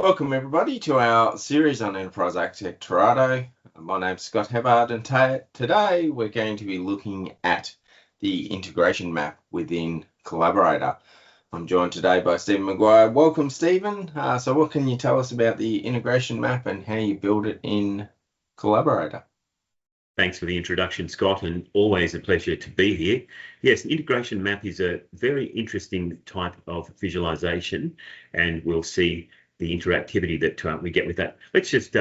Welcome everybody to our series on Enterprise Architect Trerado. My name's Scott Hebbard, and today we're going to be looking at the integration map within Collaborator. I'm joined today by Stephen Maguire. Welcome, Stephen. So what can you tell us about the integration map and how you build it in Collaborator? Thanks for the introduction, Scott, and always a pleasure to be here. Yes, the integration map is a very interesting type of visualization, and we'll see the interactivity that we get with that. Let's just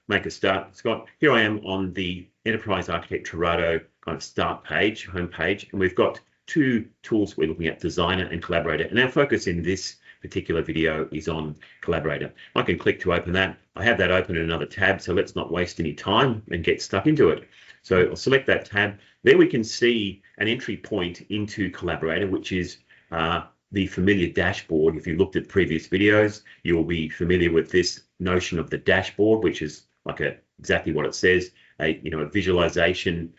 make a start, Scott. Here I am on the Enterprise Architect Trerado kind of start page, home page, and we've got two tools we're looking at, Designer and Collaborator. And our focus in this particular video is on Collaborator. I can click to open that. I have that open in another tab, so let's not waste any time and get stuck into it. So I'll select that tab. There we can see an entry point into Collaborator, which is the familiar dashboard. If you looked at previous videos, you'll be familiar with this notion of the dashboard, which is like exactly what it says, a visualization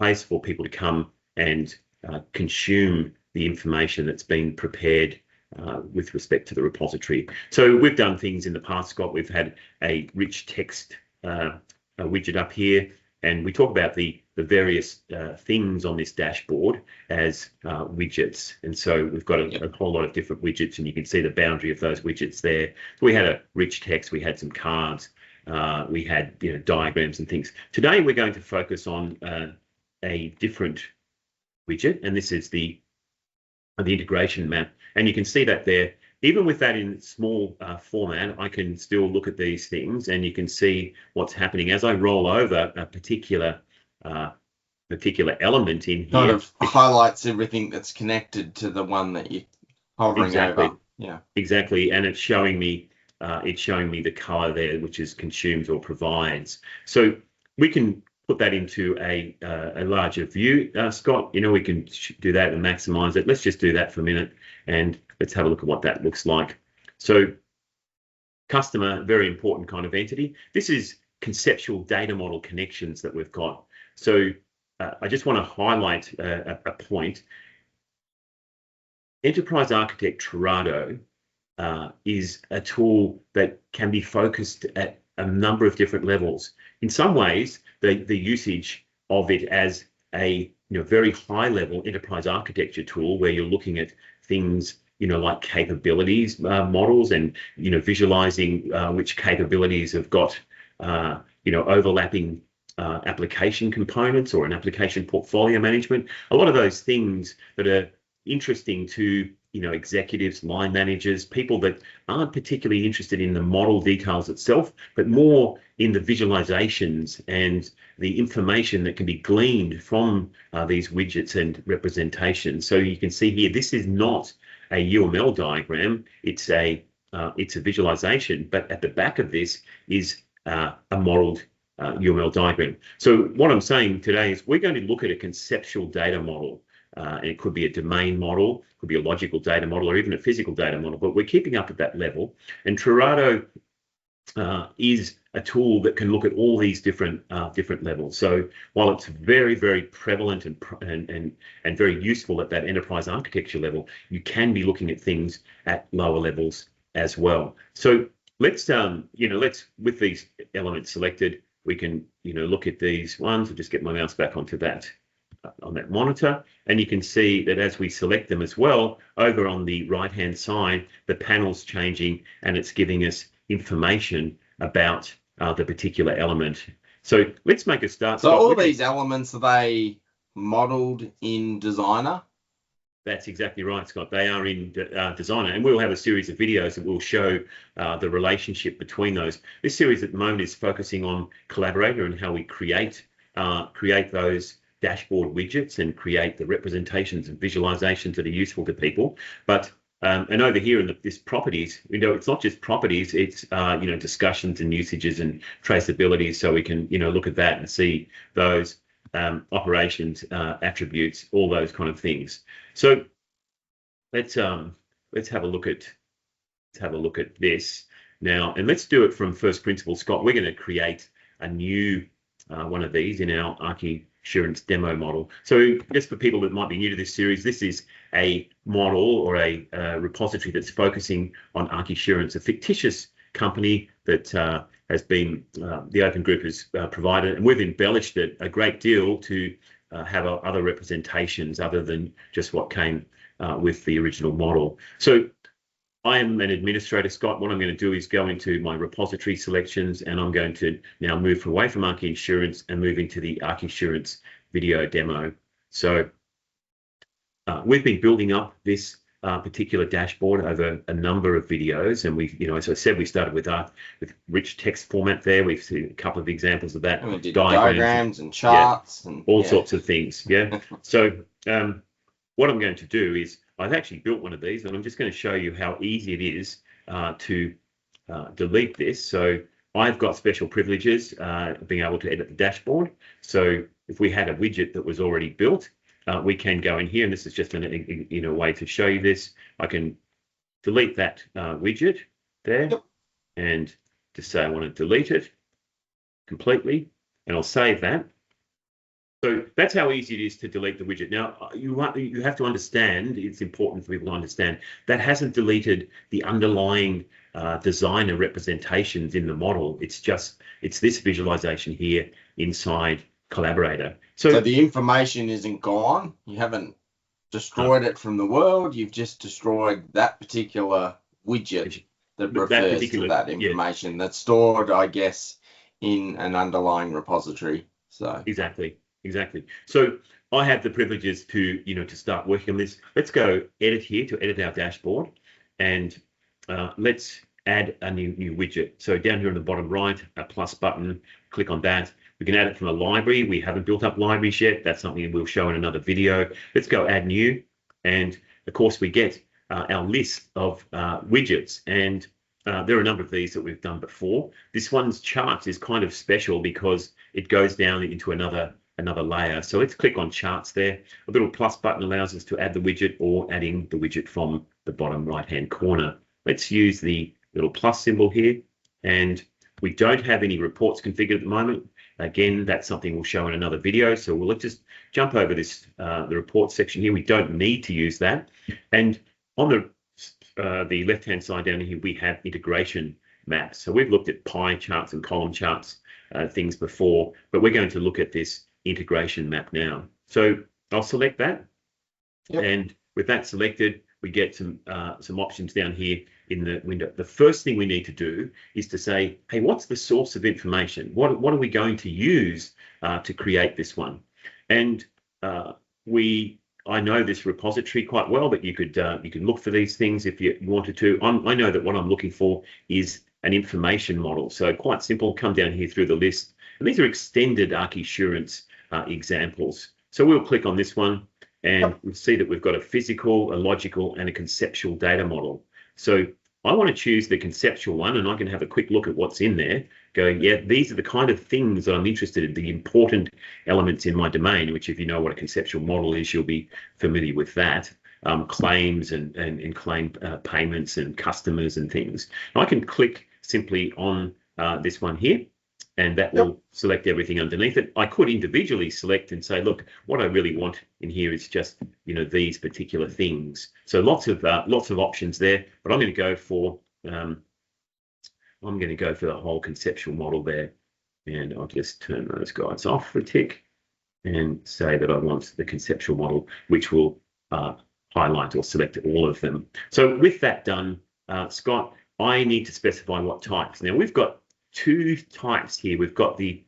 place for people to come and consume the information that's been prepared with respect to the repository. So we've done things in the past, Scott. We've had a rich text widget up here, and we talk about the various things on this dashboard as widgets. And so we've got a whole lot of different widgets, and you can see the boundary of those widgets there. So we had a rich text, we had some cards, we had diagrams and things. Today we're going to focus on a different widget, and this is the integration map. And you can see that there. Even with that in small format, I can still look at these things, and you can see what's happening as I roll over a particular element in here. Kind of highlights everything that's connected to the one that you're hovering over. Yeah, exactly. And it's showing me the color there, which is consumes or provides. So we can put that into a larger view, Scott. We can do that and maximize it. Let's just do that for a minute, and let's have a look at what that looks like. So customer, very important kind of entity. This is conceptual data model connections that we've got. So I just want to highlight a point. Enterprise Architect Trerado is a tool that can be focused at a number of different levels. In some ways, the usage of it as a very high level enterprise architecture tool, where you're looking at things like capabilities models, and visualizing which capabilities have got overlapping application components, or an application portfolio management. A lot of those things that are interesting to executives, line managers, people that aren't particularly interested in the model details itself, but more in the visualizations and the information that can be gleaned from these widgets and representations. So you can see here, this is not a UML diagram, it's a visualization, but at the back of this is a modeled UML diagram. So what I'm saying today is we're going to look at a conceptual data model. And it could be a domain model, could be a logical data model, or even a physical data model, but we're keeping up at that level. And Trerado is a tool that can look at all these different levels. So while it's very, very prevalent and very useful at that enterprise architecture level, you can be looking at things at lower levels as well. So let's with these elements selected, we can look at these ones. I'll just get my mouse back onto that. On that monitor, and you can see that as we select them as well, over on the right hand side, the panel's changing and it's giving us information about the particular element. So let's make a start. So all these elements, are they modeled in Designer? That's exactly right, Scott. They are in Designer, and we'll have a series of videos that will show the relationship between those. This series at the moment is focusing on Collaborator and how we create those dashboard widgets and create the representations and visualizations that are useful to people. But and over here in this properties, it's not just properties, it's discussions and usages and traceability. So we can look at that and see those operations, attributes, all those kind of things. So let's have a look at this now, and let's do it from first principles, Scott. We're going to create a new one of these in our Insurance demo model. So just for people that might be new to this series, this is a model or a repository that's focusing on Arc Insurance, a fictitious company that has been, the Open Group has provided, and we've embellished it a great deal to have other representations other than just what came with the original model. So I am an administrator, Scott. What I'm going to do is go into my repository selections, and I'm going to now move away from Arc Insurance and move into the Arc Insurance video demo. So we've been building up this particular dashboard over a number of videos, and we've, as I said, we started with rich text format there. We've seen a couple of examples of that. And we did diagrams and charts and all sorts of things. Yeah. So what I'm going to do is I've actually built one of these, and I'm just going to show you how easy it is to delete this. So I've got special privileges, being able to edit the dashboard. So if we had a widget that was already built, we can go in here, and this is just a way to show you this. I can delete that widget there, and just say I want to delete it completely, and I'll save that. So that's how easy it is to delete the widget. Now, you have to understand, it's important for people to understand, that hasn't deleted the underlying designer representations in the model. It's this visualization here inside Collaborator. So the information isn't gone. You haven't destroyed it from the world. You've just destroyed that particular widget that refers to that information that's stored, I guess, in an underlying repository. So exactly. So I have the privileges to, to start working on this. Let's go edit here to edit our dashboard, and let's add a new widget. So down here on the bottom right, a plus button, click on that. We can add it from a library. We haven't built up libraries yet. That's something we'll show in another video. Let's go add new. And of course we get our list of widgets, and there are a number of these that we've done before. This one's charts is kind of special because it goes down into another layer. So let's click on charts there. A little plus button allows us to add the widget or adding the widget from the bottom right-hand corner. Let's use the little plus symbol here, and we don't have any reports configured at the moment. Again, that's something we'll show in another video. So let's just jump over this, the report section here. We don't need to use that. And on the left-hand side down here, we have integration maps. So we've looked at pie charts and column charts, things before, but we're going to look at this integration map now. So I'll select that, and with that selected, we get some options down here in the window. The first thing we need to do is to say, hey, what's the source of information? What are we going to use to create this one? And I know this repository quite well, but you can look for these things if you wanted to. I know that what I'm looking for is an information model. So quite simple, come down here through the list. And these are extended Arc Insurance examples. So we'll click on this one, and we'll see that we've got a physical, a logical, and a conceptual data model. So I want to choose the conceptual one, and I can have a quick look at what's in there, going, yeah, these are the kind of things that I'm interested in, the important elements in my domain, which if you know what a conceptual model is, you'll be familiar with that. Claims and claim payments and customers and things. And I can click simply on this one here, and that will select everything underneath it. I could individually select and say, look, what I really want in here is just, these particular things. So lots of options there, but I'm going to go for the whole conceptual model there, and I'll just turn those guys off for a tick and say that I want the conceptual model, which will highlight or select all of them. So with that done, Scott, I need to specify what types. Now we've got two types here. We've got the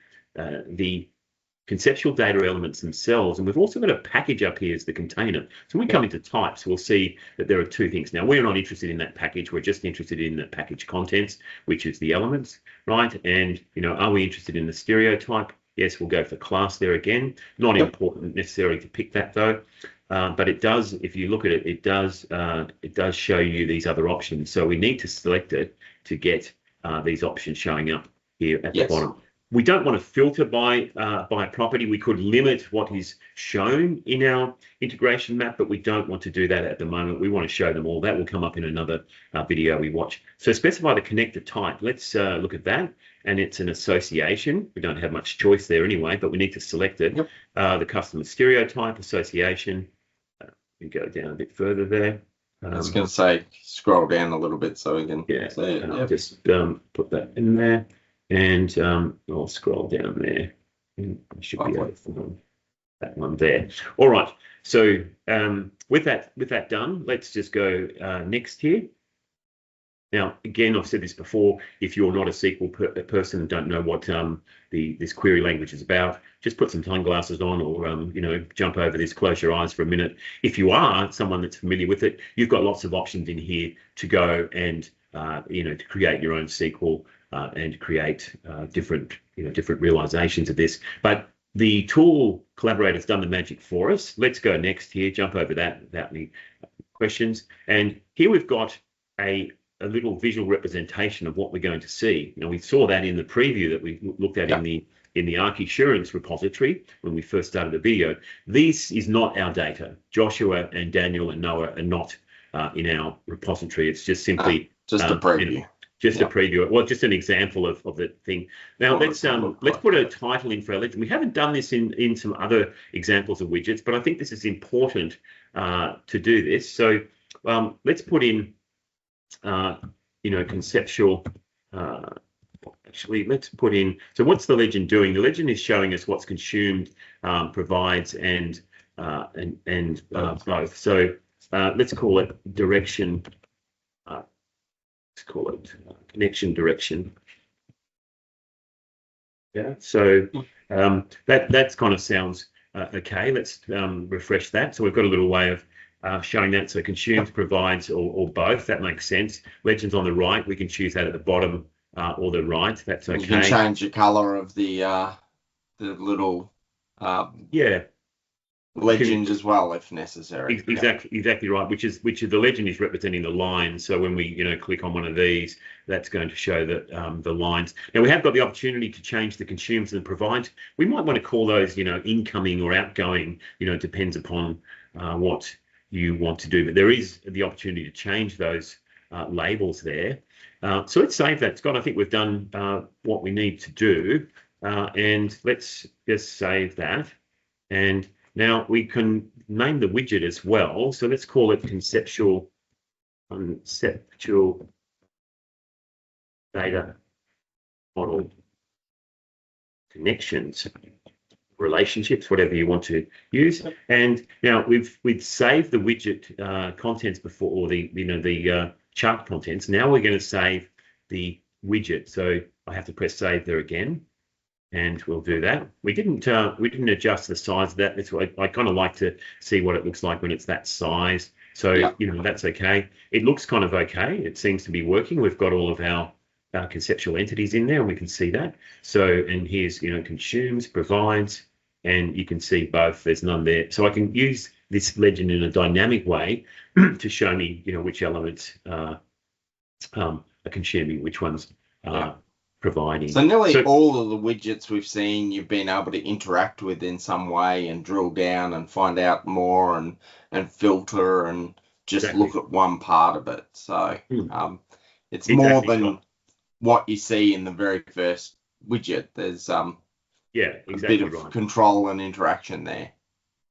conceptual data elements themselves, and we've also got a package up here as the container. So when we come into types, we'll see that there are two things. Now we're not interested in that package. We're just interested in the package contents, which is the elements, right? And are we interested in the stereotype? Yes, we'll go for class there again. Not important necessarily to pick that though. But it does, if you look at it, it does show you these other options. So we need to select it to get these options showing up here at the bottom. We don't want to filter by property. We could limit what is shown in our integration map, but we don't want to do that at the moment. We want to show them all. That will come up in another video we watch. So specify the connector type. Let's look at that. And it's an association. We don't have much choice there anyway, but we need to select it. Yep. The customer stereotype association. We go down a bit further there. I was going to say, scroll down a little bit so we can see it. And I'll just put that in there. And I'll scroll down there. And I should be able to find that one there. All right. So with that done, let's just go next here. Now, again, I've said this before. If you're not a SQL person and don't know what this query language is about, just put some sunglasses on, or jump over this, close your eyes for a minute. If you are someone that's familiar with it, you've got lots of options in here to go and to create your own SQL. And create different realizations of this. But the tool Collaborator's done the magic for us. Let's go next here, jump over that without any questions. And here we've got a little visual representation of what we're going to see. We saw that in the preview that we looked at in the Arc Assurance repository when we first started the video. This is not our data. Joshua and Daniel and Noah are not in our repository. It's just simply just a preview. Just a preview, well, just an example of the thing. Now let's put a title in for our legend. We haven't done this in some other examples of widgets, but I think this is important to do this. So let's put in, conceptual. Actually, let's put in. So what's the legend doing? The legend is showing us what's consumed, provides, and both. So let's call it direction. Let's call it connection direction. Yeah, so that kind of sounds okay. Let's refresh that. So we've got a little way of showing that. So consumes, provides, or both. That makes sense. Legends on the right, we can choose that at the bottom or the right. That's okay. You can change the color of the little legend as well if necessary. Exactly right. Which is the legend is representing the lines. So when we click on one of these, that's going to show that the lines. Now we have got the opportunity to change the consumes and provides. We might want to call those incoming or outgoing. Depends upon what you want to do. But there is the opportunity to change those labels there. So let's save that. Scott, I think we've done what we need to do, and let's just save that. And now we can name the widget as well. So let's call it conceptual data model connections, relationships, whatever you want to use. And now we've saved the widget contents before, or the chart contents. Now we're going to save the widget. So I have to press save there again. And we'll do that. We didn't adjust the size of that. That's why I kind of like to see what it looks like when it's that size. So that's okay. It looks kind of okay. It seems to be working. We've got all of our conceptual entities in there, and we can see that. So and here's consumes, provides, and you can see both. There's none there. So I can use this legend in a dynamic way to show me which elements are consuming, which ones are providing. So nearly all of the widgets we've seen, you've been able to interact with in some way and drill down and find out more and filter and just look at one part of it. So it's more than what you see in the very first widget. There's a bit of control and interaction there.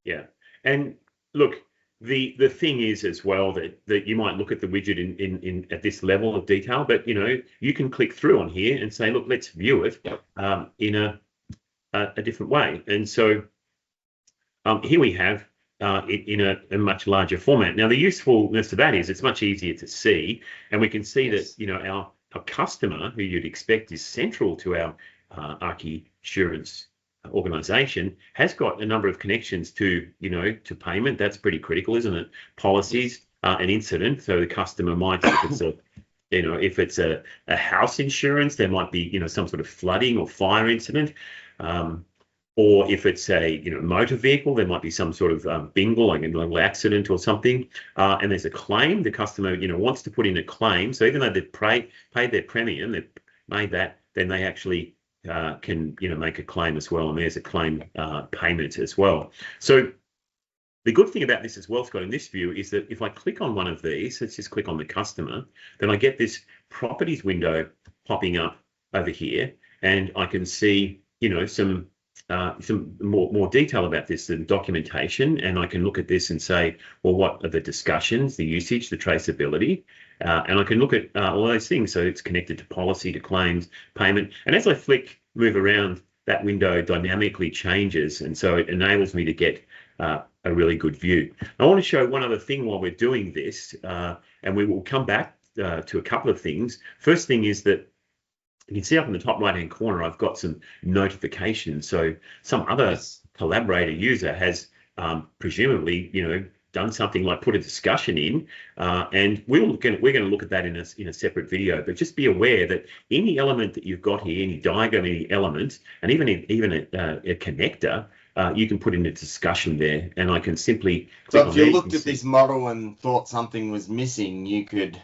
Yeah, and look, the thing is as well that you might look at the widget in at this level of detail, but you can click through on here and say, look, let's view it in a different way. And so here we have it in a much larger format. Now the usefulness of that is it's much easier to see, and we can see that our customer, who you'd expect is central to our Arc Assurance organization, has got a number of connections to payment. That's pretty critical, isn't it? Policies, an incident. So the customer might, if it's a house insurance, there might be some sort of flooding or fire incident, or if it's a motor vehicle, there might be some sort of bingle, like a little accident or something. And there's a claim. The customer wants to put in a claim. So even though they've paid their premium, they've made that, then they actually can make a claim as well, and there's a claim payment as well. So the good thing about this as well, Scott, in this view, is that if I click on one of these, let's just click on the customer, then I get this properties window popping up over here, and I can see, some more detail about this and documentation, and I can look at this and say, well, what are the discussions, the usage, the traceability, and I can look at all those things. So it's connected to policy, to claims, payment, and as I move around, that window dynamically changes, and so it enables me to get a really good view. I want to show one other thing while we're doing this, and we will come back to a couple of things. First thing is that you can see up in the top right-hand corner, I've got some notifications. So some other Collaborator user has presumably, done something like put a discussion in, and we're going to look at that in a separate video. But just be aware that any element that you've got here, any diagram, any element, and even a connector, you can put in a discussion there, and I can simply. So if you looked at this model and thought something was missing, you could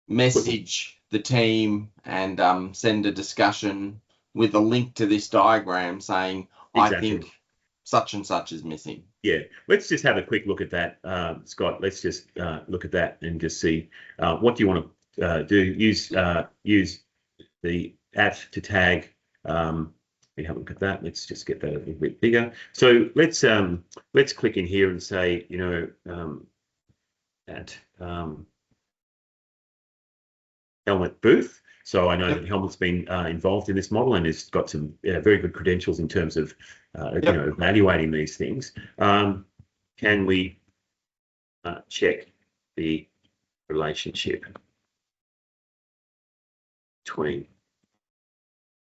message the team and send a discussion with a link to this diagram saying, exactly. I think such and such is missing. Yeah, let's just have a quick look at that, Scott. Let's just look at that and just see what do you want to do. Use the @ to tag. We have a look at that. Let's just get that a little bit bigger. So let's click in here and say, at Helmut Booth. So I know that Helmut's been involved in this model and has got some very good credentials in terms of evaluating these things. Can we check the relationship between?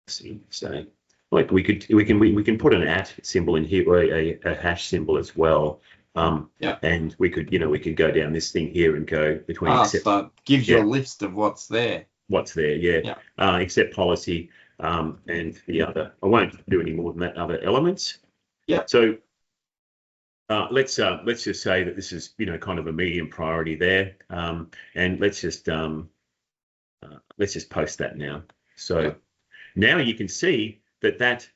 Say, like we can put an @ symbol in here, or a hash symbol as well. And we could go down this thing here and go between. So it gives you a list of what's there. Except policy and the other. I won't do any more than that. Other elements. So let's just say that this is kind of a medium priority there, and let's just post that now. So now you can see that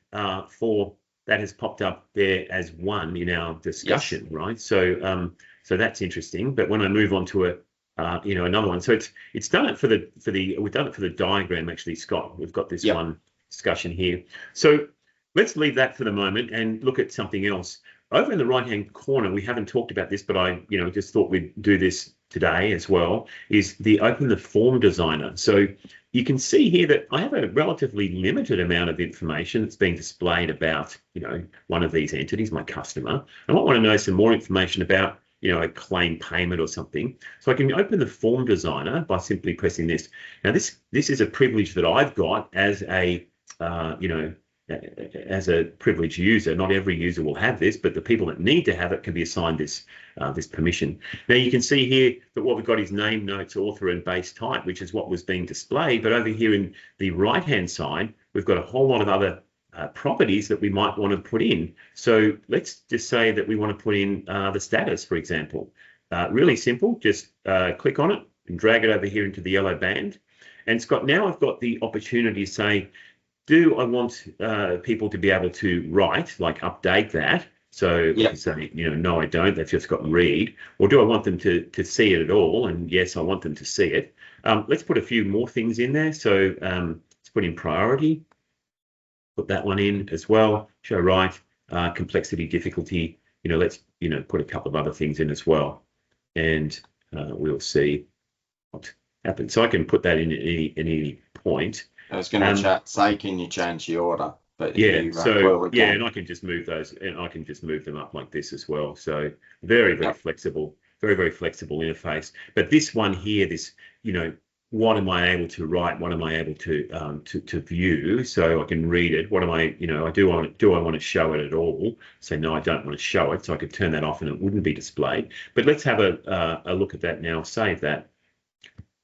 has popped up there as one in our discussion, right? So that's interesting. But when I move on to another one, so it's done it we've done it for the diagram actually, Scott. We've got this one discussion here. So let's leave that for the moment and look at something else. Over in the right-hand corner, we haven't talked about this, but I just thought we'd do this today as well, is the Open the Form Designer. So you can see here that I have a relatively limited amount of information that's being displayed about, one of these entities, my customer. I might want to know some more information about, a claim payment or something. So I can open the Form Designer by simply pressing this. Now, this is a privilege that I've got as a, as a privileged user. Not every user will have this, but the people that need to have it can be assigned this permission. Now you can see here that what we've got is name, notes, author, and base type, which is what was being displayed. But over here in the right-hand side, we've got a whole lot of other properties that we might want to put in. So let's just say that we want to put in the status, for example. Really simple, just click on it and drag it over here into the yellow band. And Scott, now I've got the opportunity to say, do I want people to be able to write, like update that? So you can say, no, I don't. They've just got read. Or do I want them to see it at all? And yes, I want them to see it. Let's put a few more things in there. So let's put in priority. Put that one in as well. Show write, complexity, difficulty. Let's put a couple of other things in as well, and we'll see what happens. So I can put that in at any point. I was going to say, can you change the order? But and I can just move those, and I can just move them up like this as well. So very flexible, very flexible interface. But this one here, this what am I able to write? What am I able to view? So I can read it. What am I? Do I want to show it at all? So no, I don't want to show it. So I could turn that off, and it wouldn't be displayed. But let's have a look at that now. Save that,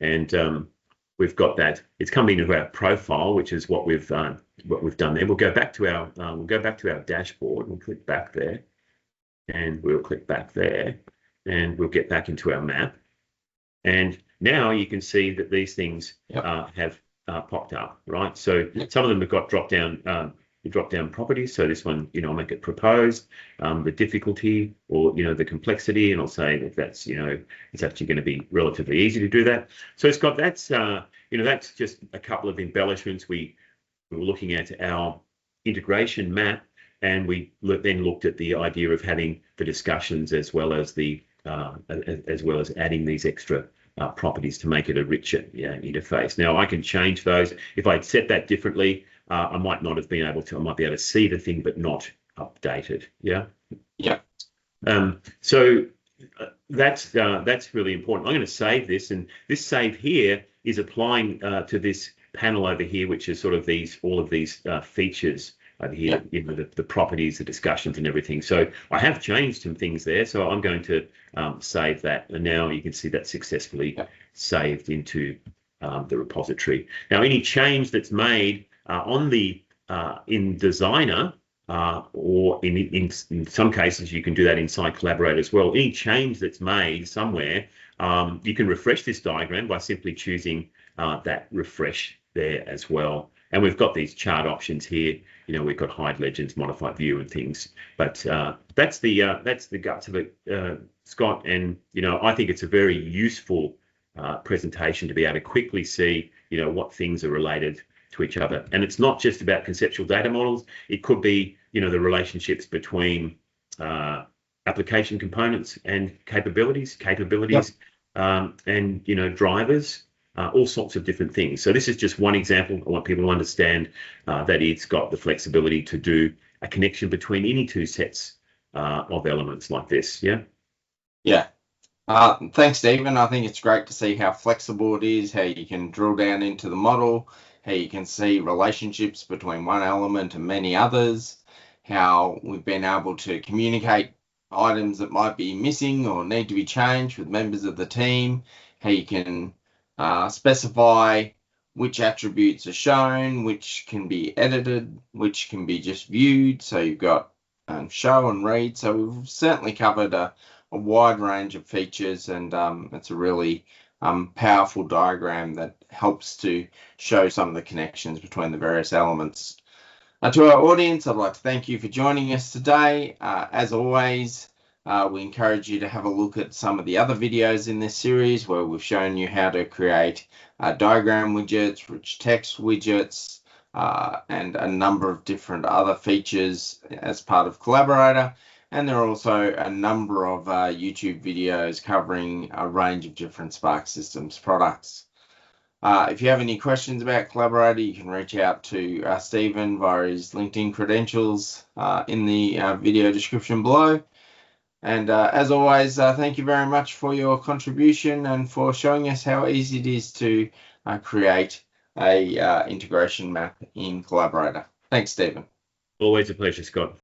and we've got that. It's coming into our profile, which is what we've done there. We'll go back to our dashboard. We'll click back there, and we'll click back there, and we'll get back into our map. And now you can see that these things have popped up, right? So some of them have got drop down properties. So this one, I'll make it proposed, the difficulty or, the complexity, and I'll say that that's, it's actually going to be relatively easy to do that. So it's got that's just a couple of embellishments. We were looking at our integration map, and we then looked at the idea of having the discussions as well as adding these extra properties to make it a richer interface. Now I can change those. If I'd set that differently, I might not have been able to. I might be able to see the thing, but not update it. Yeah. Yeah. So that's really important. I'm going to save this, and this save here is applying to this panel over here, which is sort of all of these features over here, the properties, the discussions, and everything. So I have changed some things there. So I'm going to save that, and now you can see that successfully saved into the repository. Now, any change that's made on the in Designer, or in some cases you can do that inside Collaborator as well. Any change that's made somewhere, you can refresh this diagram by simply choosing that refresh there as well. And we've got these chart options here. We've got hide legends, modify view, and things. But that's the guts of it, Scott. And I think it's a very useful presentation to be able to quickly see what things are related to each other. And it's not just about conceptual data models. It could be the relationships between application components and capabilities, and drivers. All sorts of different things. So this is just one example. I want people to understand that it's got the flexibility to do a connection between any two sets of elements like this. Yeah. Yeah. Thanks, Stephen. I think it's great to see how flexible it is, how you can drill down into the model, how you can see relationships between one element and many others, how we've been able to communicate items that might be missing or need to be changed with members of the team, how you can specify which attributes are shown, which can be edited, which can be just viewed. So you've got show and read. So we've certainly covered a wide range of features, and it's a really powerful diagram that helps to show some of the connections between the various elements. To our audience, I'd like to thank you for joining us today. As always, we encourage you to have a look at some of the other videos in this series where we've shown you how to create diagram widgets, rich text widgets, and a number of different other features as part of Collaborator. And there are also a number of YouTube videos covering a range of different Sparx Systems products. If you have any questions about Collaborator, you can reach out to Stephen via his LinkedIn credentials in the video description below. And as always, thank you very much for your contribution and for showing us how easy it is to create a integration map in Collaborator. Thanks, Stephen. Always a pleasure, Scott.